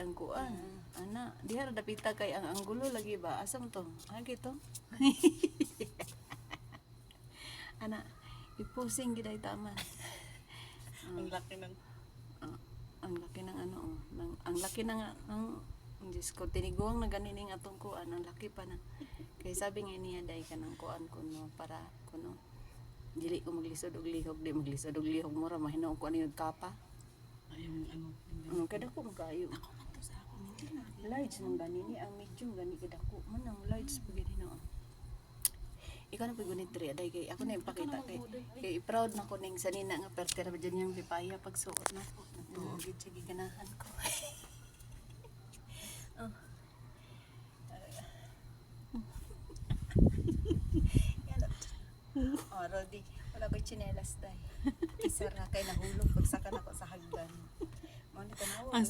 ang kuan. Ana, diha ra dapita kay ang anggulo lagi ba? Asam to? Agi to. Ana, ipusing gid ay taman. Ang laki ng Ang laki ng ano, ang laki ng Diyos ko, tiniguang na ganining atong kuan, ang laki pa na. Kaya sabi nga niya, dahil ka ng kuan kuno, para kuno, dili ko maglisod og lihok, di maglisod og lihok mo ra, mahinaw ko ano yung kapa. yung ano. Kada ko magayo. Ako man to sa ako hindi na. Lights ng ganini, ang medium gani kada ko, man ang lights pag gani na. Ikaw na pagunit diri aday kay ako na ipakita kay proud na ko ning sanina nga pertera ba dyan yung lipaya pag suot na ko. Natuogid sa giganahan ko. Oh. Oh, Rodi, wala ko'y tsinelas day. Isa ra kay nahulog pagsakan ako sa hagdan. Mo ni tanawa. Ang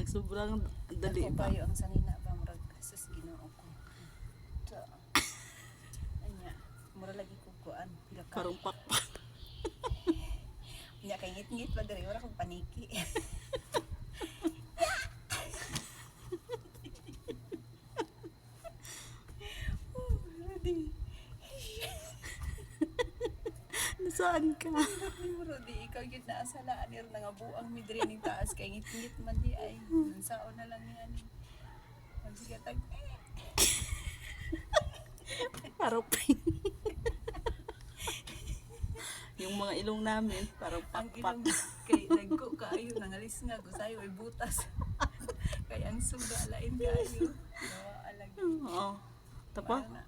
sobrang dali Ako pa. kayo ang sanina ba murag sus Ginoo ko. So, anya, mura lagi ko kuan pila ka. Karong pakpak. Nya kay ngit-ngit pa diri wala kong paniki. Rodi. Nasaan ka? Rodi, ikaw yun naasalaan nir nga buang midri ning taas kay ngit-ngit man di ay. Saon na lang ni ani. Magsigatag Parang yung mga ilong namin, parang ang pakpak. ilang kay dagko kaayo nangalis nga gusayo ay butas. Kay ang suga lain kaayo. No, alagi. Oo. Tapa? Wala na.